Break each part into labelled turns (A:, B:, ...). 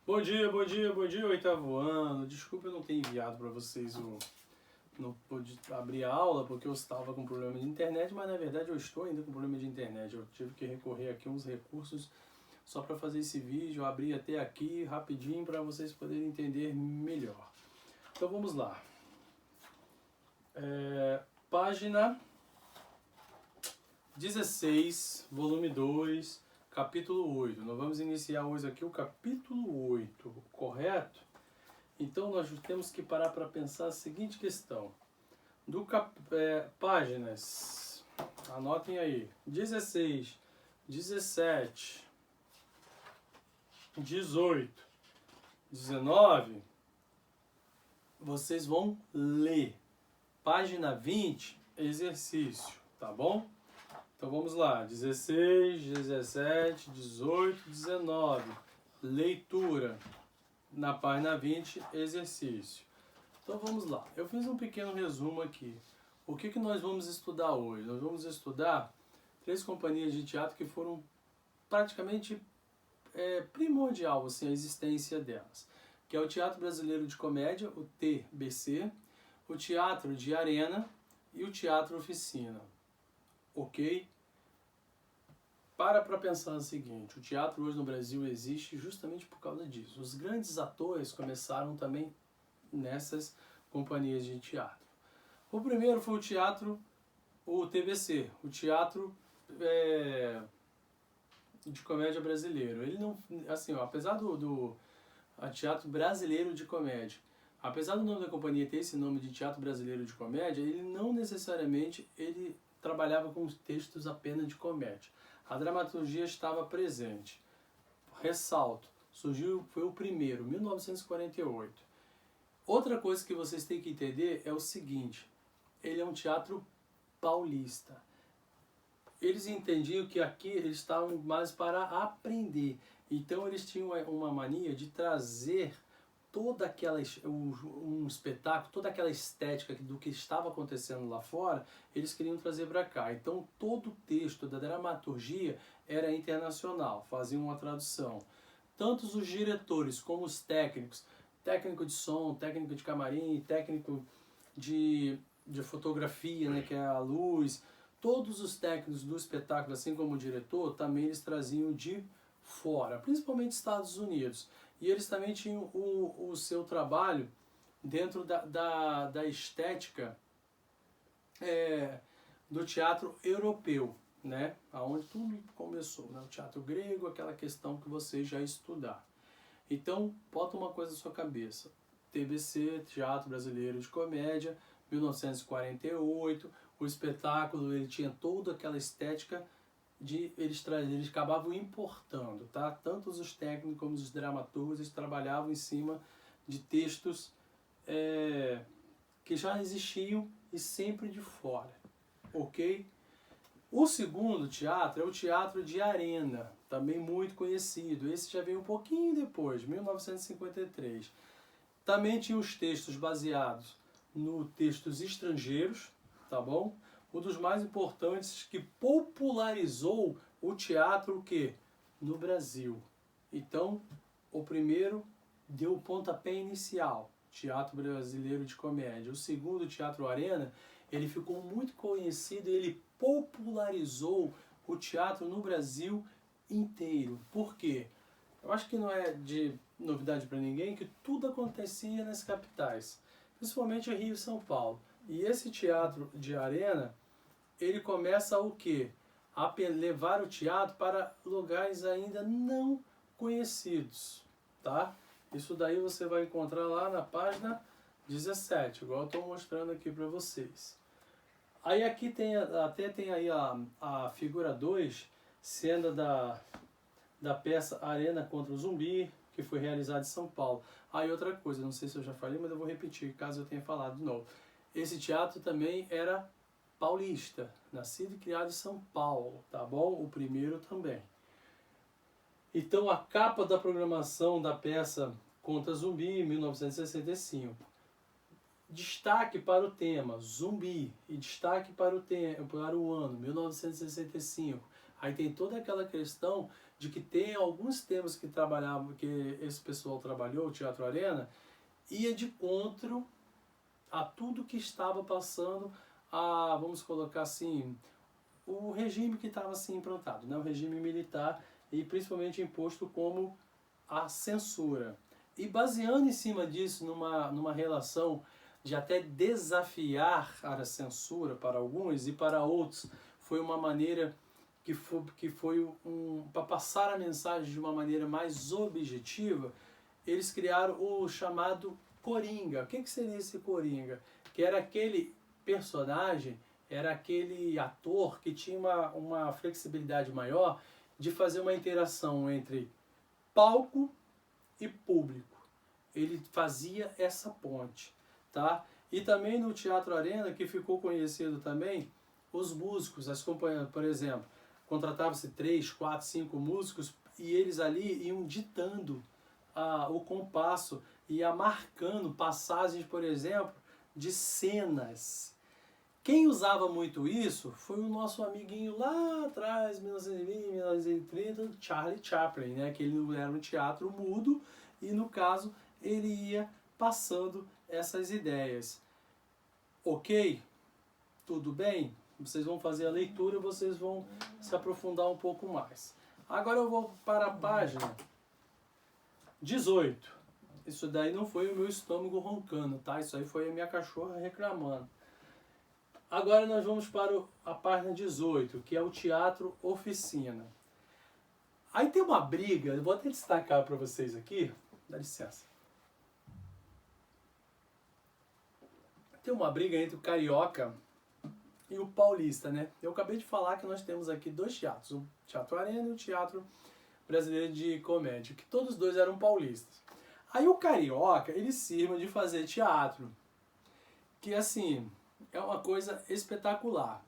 A: Bom dia, bom dia, bom dia, oitavo ano. Desculpa eu não ter enviado para vocês o... Não pude abrir a aula porque eu estava com problema de internet, mas na verdade eu estou ainda com problema de internet. Eu tive que recorrer aqui a uns recursos só para fazer esse vídeo. Eu abri até aqui rapidinho para vocês poderem entender melhor. Então vamos lá. Página 16, volume 2, capítulo 8. Nós vamos iniciar hoje aqui o capítulo 8, correto? Então nós temos que parar para pensar a seguinte questão. Páginas, anotem aí, 16, 17, 18, 19, vocês vão ler. Página 20, exercício, tá bom? Então vamos lá, 16, 17, 18, 19, leitura. Na página 20, exercício. Então vamos lá, eu fiz um pequeno resumo aqui. O que nós vamos estudar hoje? Nós vamos estudar 3 companhias de teatro que foram praticamente primordial assim, a existência delas. Que é o Teatro Brasileiro de Comédia, o TBC, o Teatro de Arena e o Teatro Oficina. Ok? Para pensar o seguinte, o teatro hoje no Brasil existe justamente por causa disso. Os grandes atores começaram também nessas companhias de teatro. O primeiro foi o TBC, o Teatro de Comédia Brasileiro. Ele não, assim, ó, apesar do Teatro Brasileiro de Comédia, apesar do nome da companhia ter esse nome de Teatro Brasileiro de Comédia, ele não necessariamente ele trabalhava com textos apenas de comédia. A dramaturgia estava presente. Ressalto, foi o primeiro, 1948. Outra coisa que vocês têm que entender é o seguinte, ele é um teatro paulista. Eles entendiam que aqui eles estavam mais para aprender. Então eles tinham uma mania de trazer toda aquela um espetáculo, toda aquela estética do que estava acontecendo lá fora, eles queriam trazer para cá. Então todo o texto da dramaturgia era internacional, faziam uma tradução. Tanto os diretores como os técnicos, técnico de som, técnico de camarim, técnico de fotografia, né, que é a luz, todos os técnicos do espetáculo, assim como o diretor, também eles traziam de fora, principalmente Estados Unidos. E eles também tinham o seu trabalho dentro da estética do teatro europeu, né? Onde tudo começou, né? O teatro grego, aquela questão que vocês já estudaram. Então, bota uma coisa na sua cabeça. TBC, Teatro Brasileiro de Comédia, 1948, o espetáculo ele tinha toda aquela estética eles acabavam importando, tá? Tanto os técnicos como os dramaturgos eles trabalhavam em cima de textos que já existiam e sempre de fora, ok? O segundo teatro é o Teatro de Arena, também muito conhecido. Esse já veio um pouquinho depois, 1953. Também tinha os textos baseados nos textos estrangeiros, tá bom? Um dos mais importantes que popularizou o teatro no Brasil. Então, o primeiro deu o pontapé inicial, Teatro Brasileiro de Comédia. O segundo, Teatro Arena, ele ficou muito conhecido, ele popularizou o teatro no Brasil inteiro. Por quê? Eu acho que não é de novidade para ninguém que tudo acontecia nas capitais, principalmente Rio e São Paulo. E esse teatro de arena, ele começa o quê? A levar o teatro para lugares ainda não conhecidos, tá? Isso daí você vai encontrar lá na página 17, igual eu estou mostrando aqui para vocês. Aí aqui até tem aí a figura 2, cena da peça Arena contra o Zumbi, que foi realizada em São Paulo. Aí outra coisa, não sei se eu já falei, mas eu vou repetir, caso eu tenha falado de novo. Esse teatro também era paulista, nascido e criado em São Paulo, tá bom? O primeiro também. Então a capa da programação da peça Contra Zumbi, 1965. Destaque para o tema, Zumbi, e destaque para o ano, 1965. Aí tem toda aquela questão de que tem alguns temas que trabalhavam, que esse pessoal trabalhou, o Teatro Arena, ia de encontro a tudo que estava passando, a, vamos colocar assim, o regime que estava assim implantado, né? O regime militar e principalmente imposto como a censura. E baseando em cima disso, numa relação de até desafiar a censura para alguns e para outros, foi uma maneira que foi para passar a mensagem de uma maneira mais objetiva, eles criaram o chamado Coringa. O que seria esse Coringa? Que era aquele personagem, era aquele ator que tinha uma flexibilidade maior de fazer uma interação entre palco e público. Ele fazia essa ponte, tá? E também no Teatro Arena, que ficou conhecido também, os músicos, as companhias, por exemplo, contratava-se 3, 4, 5 músicos e eles ali iam ditando o compasso, ia marcando passagens, por exemplo, de cenas. Quem usava muito isso foi o nosso amiguinho lá atrás, 1920, 1930, Charlie Chaplin, né? Que ele era um teatro mudo e, no caso, ele ia passando essas ideias. Ok? Tudo bem? Vocês vão fazer a leitura e vocês vão se aprofundar um pouco mais. Agora eu vou para a página 18. Isso daí não foi o meu estômago roncando, tá? Isso aí foi a minha cachorra reclamando. Agora nós vamos para a página 18, que é o Teatro Oficina. Aí tem uma briga, eu vou até destacar para vocês aqui, dá licença. Tem uma briga entre o carioca e o paulista, né? Eu acabei de falar que nós temos aqui dois teatros, o Teatro Arena e o Teatro Brasileiro de Comédia, que todos dois eram paulistas. Aí o carioca, ele cisma de fazer teatro, que assim, é uma coisa espetacular.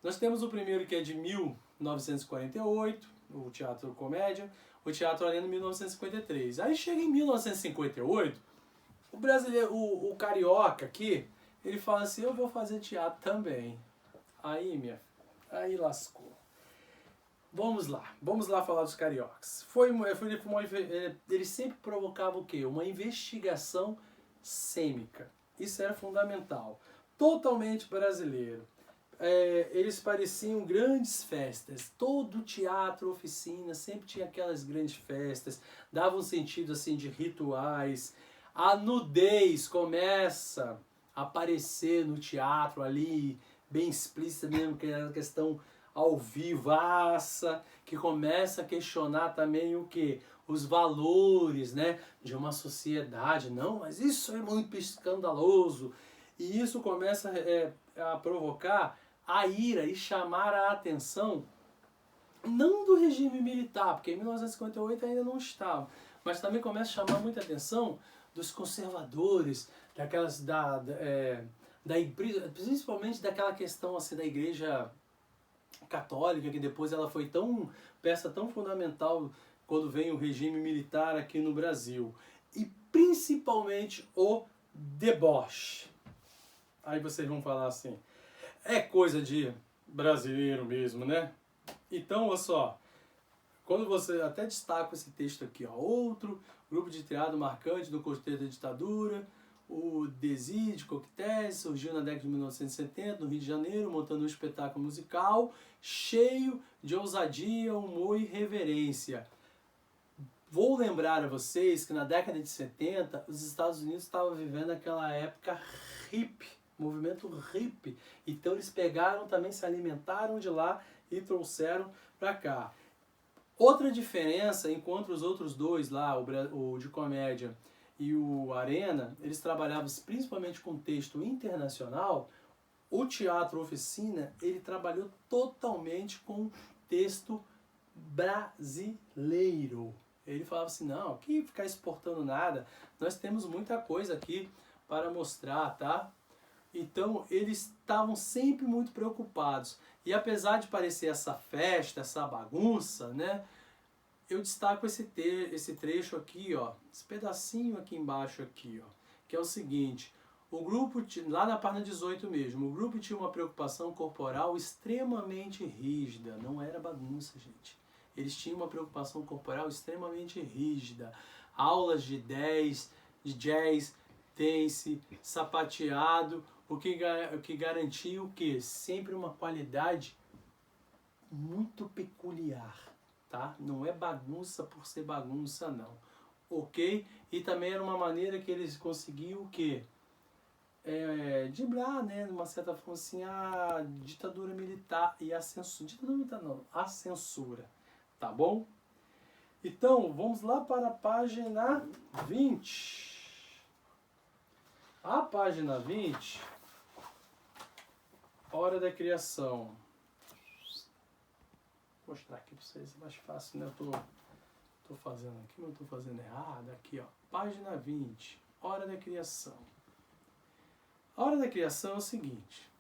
A: Nós temos o primeiro que é de 1948, o Teatro Comédia, o Teatro Arena 1953. Aí chega em 1958, o brasileiro, o carioca aqui, ele fala assim, eu vou fazer teatro também. Aí lascou. Vamos lá falar dos cariocas. Ele sempre provocava o quê? Uma investigação sêmica. Isso era fundamental. Totalmente brasileiro. Eles pareciam grandes festas. Todo teatro, oficina, sempre tinha aquelas grandes festas. Dava um sentido assim de rituais. A nudez começa a aparecer no teatro ali, bem explícita mesmo, que era a questão ao vivaça, que começa a questionar também o que? Os valores, né, de uma sociedade. Não, mas isso é muito escandaloso. E isso começa a provocar a ira e chamar a atenção, não do regime militar, porque em 1958 ainda não estava, mas também começa a chamar muita atenção dos conservadores, principalmente daquela questão assim, da igreja católica, que depois ela foi peça tão fundamental quando vem o regime militar aqui no Brasil. E principalmente o deboche. Aí vocês vão falar assim, é coisa de brasileiro mesmo, né? Então, olha só, quando você até destaca esse texto aqui, ó, outro grupo de teatro marcante do contexto da ditadura, o Desi de Coquetéis, surgiu na década de 1970 no Rio de Janeiro, montando um espetáculo musical cheio de ousadia, humor e reverência. Vou lembrar a vocês que na década de 70 os Estados Unidos estavam vivendo aquela época hippie, movimento hippie. Então eles pegaram também, se alimentaram de lá e trouxeram para cá. Outra diferença, enquanto os outros dois lá, o de comédia e o Arena, eles trabalhavam principalmente com texto internacional, o Teatro Oficina, ele trabalhou totalmente com texto brasileiro. Ele falava assim, não, aqui ficar exportando nada, nós temos muita coisa aqui para mostrar, tá? Então, eles estavam sempre muito preocupados. E apesar de parecer essa festa, essa bagunça, né? Eu destaco esse trecho aqui, ó, esse pedacinho aqui embaixo aqui, ó, que é o seguinte, o grupo, lá na página 18 mesmo, o grupo tinha uma preocupação corporal extremamente rígida, não era bagunça, gente. eles tinham uma preocupação corporal extremamente rígida. Aulas de 10, de jazz, dance, sapateado, o que garantia o quê? Sempre uma qualidade muito peculiar, tá? Não é bagunça por ser bagunça, não. Ok? E também era uma maneira que eles conseguiam o quê? Driblar, né, de uma certa forma assim, a ditadura militar e a censura. Ditadura militar não, a censura. Tá bom? Então, vamos lá para a página 20. A página 20, hora da criação. Vou mostrar aqui para vocês, é mais fácil, né? Eu tô fazendo aqui, mas eu tô fazendo errado. Aqui, ó, página 20, hora da criação. A hora da criação é o seguinte: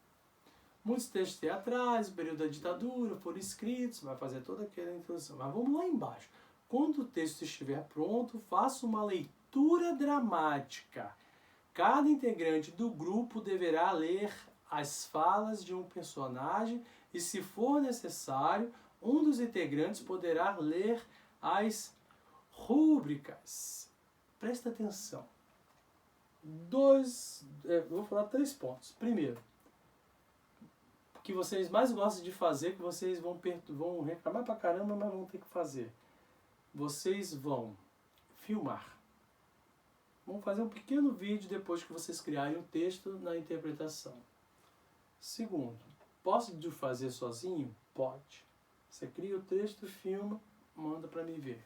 A: muitos textos teatrais, no período da ditadura, foram escritos, vai fazer toda aquela introdução. Mas vamos lá embaixo. Quando o texto estiver pronto, faça uma leitura dramática. Cada integrante do grupo deverá ler as falas de um personagem e, se for necessário, um dos integrantes poderá ler as rúbricas. Presta atenção. Vou falar 3 pontos. Primeiro, o que vocês mais gostam de fazer, que vocês vão reclamar pra caramba, mas vão ter que fazer. Vocês vão filmar. Vão fazer um pequeno vídeo depois que vocês criarem o texto na interpretação. Segundo, posso fazer sozinho? Pode. Você cria o texto, filma, manda para mim ver.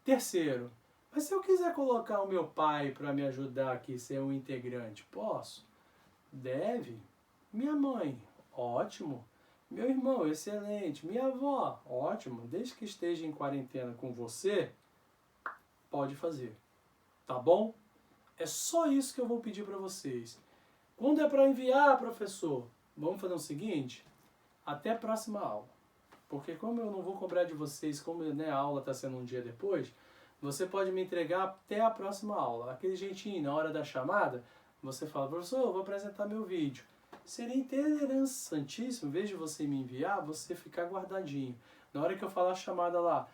A: Terceiro, mas se eu quiser colocar o meu pai para me ajudar aqui, ser um integrante, posso? Deve. Minha mãe, ótimo. Meu irmão, excelente. Minha avó, ótimo. Desde que esteja em quarentena com você, pode fazer. Tá bom? É só isso que eu vou pedir para vocês. Quando é para enviar, professor, vamos fazer o seguinte? Até a próxima aula. Porque como eu não vou cobrar de vocês, como, né, a aula está sendo um dia depois, você pode me entregar até a próxima aula. Aquele jeitinho, na hora da chamada, você fala: professor, eu vou apresentar meu vídeo. Seria interessantíssimo, em vez de você me enviar, você ficar guardadinho. Na hora que eu falar a chamada lá,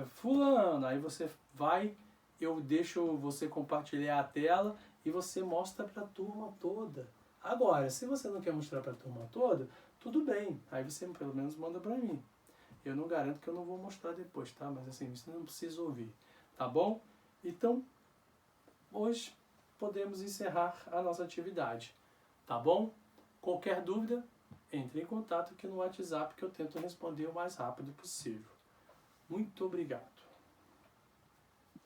A: fulano, aí você vai, eu deixo você compartilhar a tela e você mostra para a turma toda. Agora, se você não quer mostrar para a turma toda, tudo bem, aí você pelo menos manda para mim. Eu não garanto que eu não vou mostrar depois, tá? Mas assim, você não precisa ouvir, tá bom? Então, hoje podemos encerrar a nossa atividade, tá bom? Qualquer dúvida, entre em contato aqui no WhatsApp que eu tento responder o mais rápido possível. Muito obrigado.